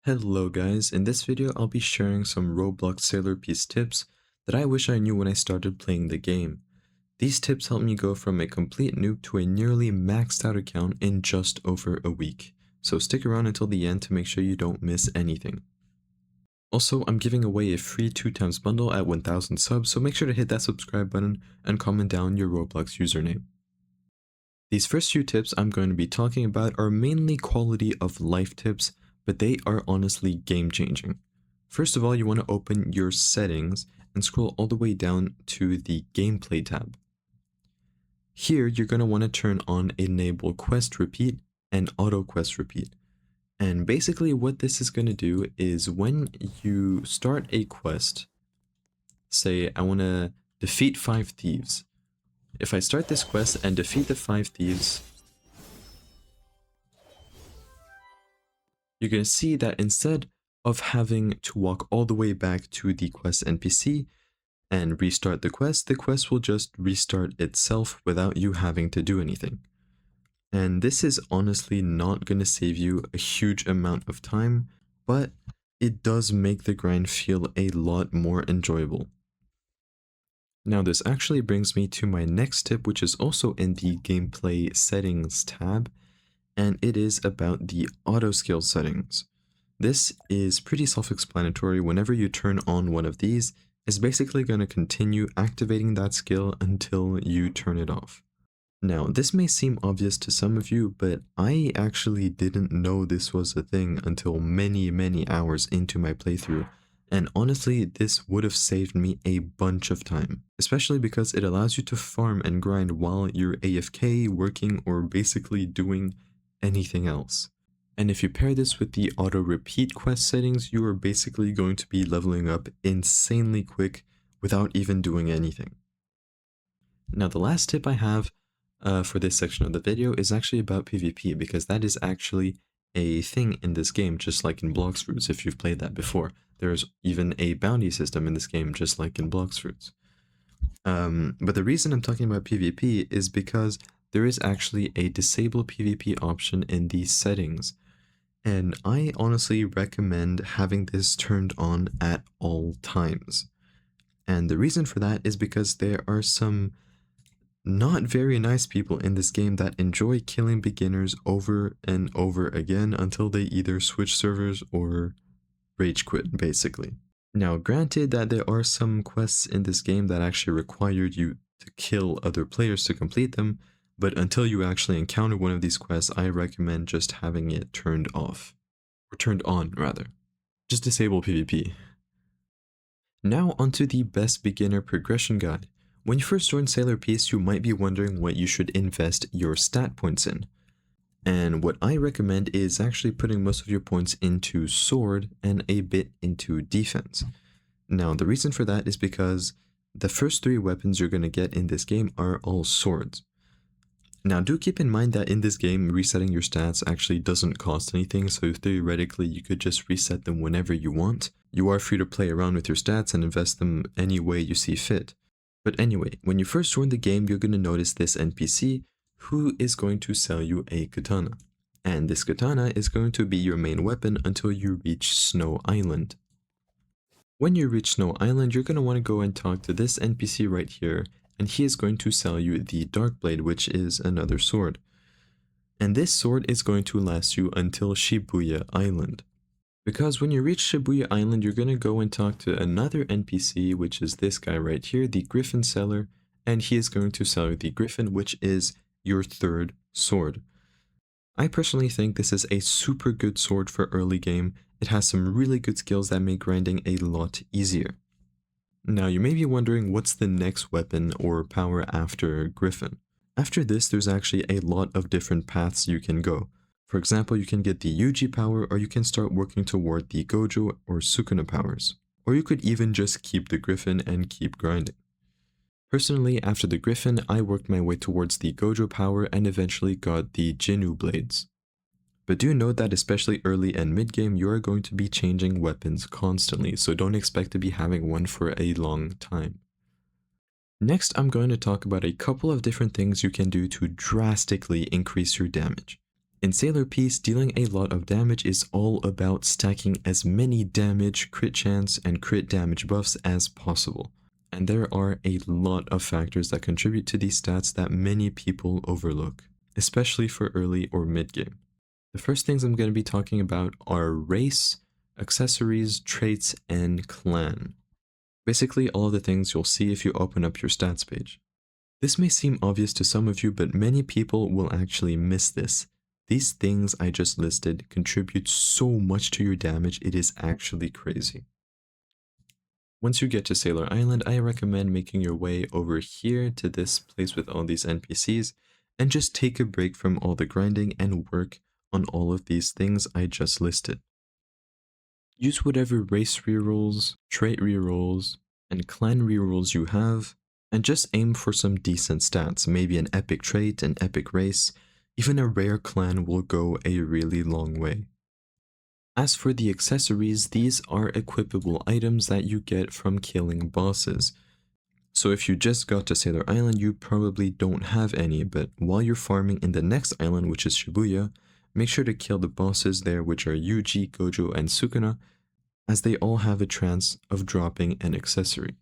Hello guys, in this video I'll be sharing some Roblox Sailor Piece tips that I wish I knew when I started playing the game. These tips helped me go from a complete noob to a nearly maxed out account in just over a week. So stick around until the end to make sure you don't miss anything. Also, I'm giving away a free 2x bundle at 1000 subs, so make sure to hit that subscribe button and comment down your Roblox username. These first few tips I'm going to be talking about are mainly quality of life tips, but they are honestly game changing. First of all, you want to open your settings and scroll all the way down to the gameplay tab. Here, you're going to want to turn on enable quest repeat and auto quest repeat. And basically what this is going to do is when you start a quest, say I want to defeat 5 thieves. If I start this quest and defeat the 5 thieves, you're going to see that instead of having to walk all the way back to the quest NPC and restart the quest will just restart itself without you having to do anything. And this is honestly not going to save you a huge amount of time, but it does make the grind feel a lot more enjoyable. Now this actually brings me to my next tip, which is also in the gameplay settings tab, and it is about the auto skill settings. This is pretty self-explanatory. Whenever you turn on one of these, it's basically going to continue activating that skill until you turn it off. Now this may seem obvious to some of you, but I actually didn't know this was a thing until many hours into my playthrough. And honestly, this would have saved me a bunch of time, especially because it allows you to farm and grind while you're AFK, working, or basically doing anything else. And if you pair this with the auto repeat quest settings, you are basically going to be leveling up insanely quick without even doing anything. Now the last tip I have for this section of the video is actually about PvP, because that is actually a thing in this game, just like in Blox Fruits if you've played that before. There's even a bounty system in this game, just like in Blox Fruits. But the reason I'm talking about PvP is because there is actually a disable PvP option in these settings. And I honestly recommend having this turned on at all times. And the reason for that is because there are some not very nice people in this game that enjoy killing beginners over and over again until they either switch servers or rage quit, basically. Now, granted that there are some quests in this game that actually require you to kill other players to complete them, but until you actually encounter one of these quests, I recommend just having it turned off. Or turned on, rather. Just disable PvP. Now onto the best beginner progression guide. When you first join Sailor Piece, you might be wondering what you should invest your stat points in. And what I recommend is actually putting most of your points into sword and a bit into defense. Now the reason for that is because the first 3 weapons you're going to get in this game are all swords. Now do keep in mind that in this game, resetting your stats actually doesn't cost anything, so theoretically you could just reset them whenever you want. You are free to play around with your stats and invest them any way you see fit. But anyway, when you first join the game, you're going to notice this NPC who is going to sell you a katana. And this katana is going to be your main weapon until you reach Snow Island. When you reach Snow Island, you're going to want to go and talk to this NPC right here, and he is going to sell you the Dark Blade, which is another sword. And this sword is going to last you until Shibuya Island. Because when you reach Shibuya Island, you're going to go and talk to another NPC, which is this guy right here, the Griffin Seller, and he is going to sell you the Griffin, which is your 3rd sword. I personally think this is a super good sword for early game. It has some really good skills that make grinding a lot easier. Now you may be wondering what's the next weapon or power after Griffin. After this, there's actually a lot of different paths you can go. For example, you can get the Yuji power, or you can start working toward the Gojo or Sukuna powers. Or you could even just keep the Griffin and keep grinding. Personally, after the Griffin, I worked my way towards the Gojo power and eventually got the Jinnu blades. But do note that especially early and mid-game, you are going to be changing weapons constantly, so don't expect to be having one for a long time. Next, I'm going to talk about a couple of different things you can do to drastically increase your damage. In Sailor Piece, dealing a lot of damage is all about stacking as many damage, crit chance, and crit damage buffs as possible. And there are a lot of factors that contribute to these stats that many people overlook, especially for early or mid game. The first things I'm going to be talking about are race, accessories, traits, and clan. Basically all of the things you'll see if you open up your stats page. This may seem obvious to some of you, but many people will actually miss this. These things I just listed contribute so much to your damage, it is actually crazy. Once you get to Sailor Island, I recommend making your way over here to this place with all these NPCs and just take a break from all the grinding and work on all of these things I just listed. Use whatever race rerolls, trait rerolls, and clan rerolls you have, and just aim for some decent stats, maybe an epic trait, an epic race, even a rare clan will go a really long way. As for the accessories, these are equipable items that you get from killing bosses. So if you just got to Sailor Island, you probably don't have any, but while you're farming in the next island, which is Shibuya, make sure to kill the bosses there, which are Yuji, Gojo, and Sukuna, as they all have a chance of dropping an accessory.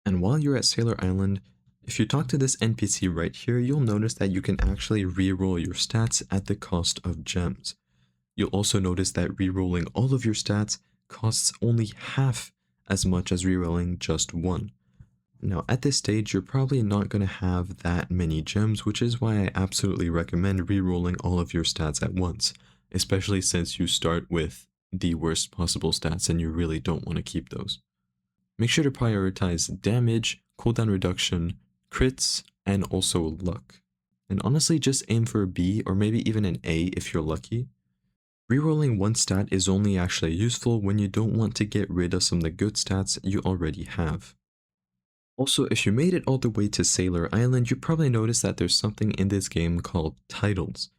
And while you're at Sailor Island, if you talk to this NPC right here, you'll notice that you can actually reroll your stats at the cost of gems. You'll also notice that rerolling all of your stats costs only half as much as rerolling just one. Now at this stage, you're probably not going to have that many gems, which is why I absolutely recommend rerolling all of your stats at once, especially since you start with the worst possible stats and you really don't want to keep those. Make sure to prioritize damage, cooldown reduction, crits, and also luck. And honestly, just aim for a B or maybe even an A if you're lucky. Rerolling one stat is only actually useful when you don't want to get rid of some of the good stats you already have. Also, if you made it all the way to Sailor Island, you probably noticed that there's something in this game called titles.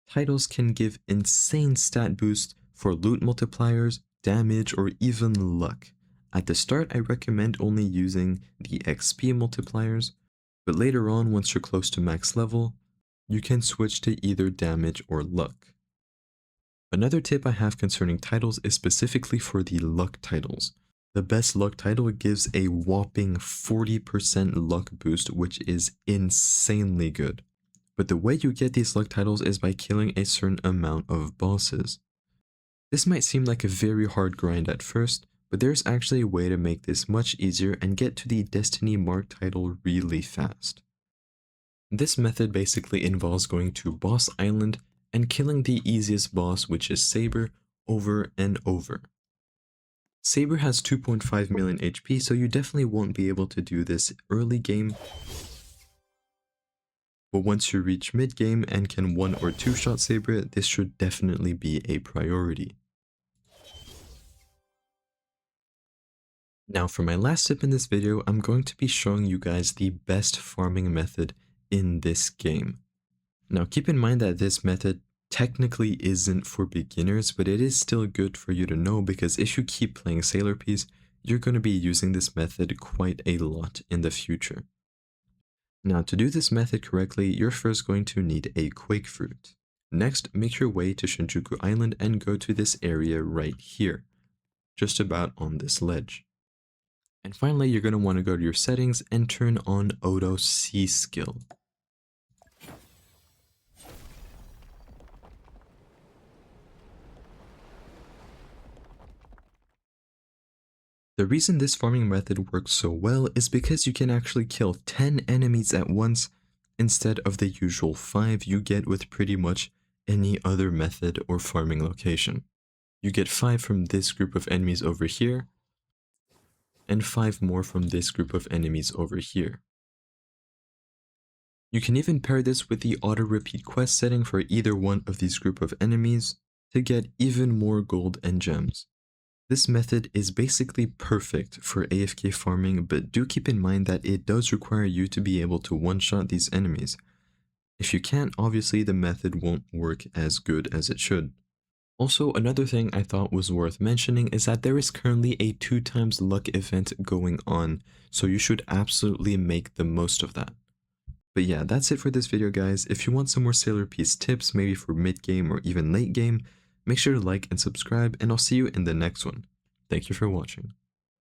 Titles can give insane stat boosts for loot multipliers, damage, or even luck. At the start, I recommend only using the XP multipliers, but later on, once you're close to max level, you can switch to either damage or luck. Another tip I have concerning titles is specifically for the luck titles. The best luck title gives a whopping 40% luck boost, which is insanely good. But the way you get these luck titles is by killing a certain amount of bosses. This might seem like a very hard grind at first, but there's actually a way to make this much easier and get to the Destiny Mark title really fast. This method basically involves going to Boss Island and killing the easiest boss, which is Saber, over and over. Saber has 2.5 million HP, so you definitely won't be able to do this early game, but once you reach mid game and can 1 or 2 shot Saber, this should definitely be a priority. Now for my last tip in this video, I'm going to be showing you guys the best farming method in this game. Now keep in mind that this method technically isn't for beginners, but it is still good for you to know because if you keep playing Sailor Piece, you're going to be using this method quite a lot in the future. Now to do this method correctly, you're first going to need a Quake Fruit. Next, make your way to Shinjuku Island and go to this area right here, just about on this ledge. And finally, you're going to want to go to your settings and turn on Auto C skill. The reason this farming method works so well is because you can actually kill 10 enemies at once instead of the usual 5 you get with pretty much any other method or farming location. You get 5 from this group of enemies over here, and 5 more from this group of enemies over here. You can even pair this with the auto repeat quest setting for either one of these group of enemies to get even more gold and gems. This method is basically perfect for AFK farming, but do keep in mind that it does require you to be able to one-shot these enemies. If you can't, obviously the method won't work as good as it should. Also, another thing I thought was worth mentioning is that there is currently a 2x luck event going on, so you should absolutely make the most of that. But yeah, that's it for this video, guys. If you want some more Sailor Piece tips, maybe for mid-game or even late game, make sure to like and subscribe, and I'll see you in the next one. Thank you for watching.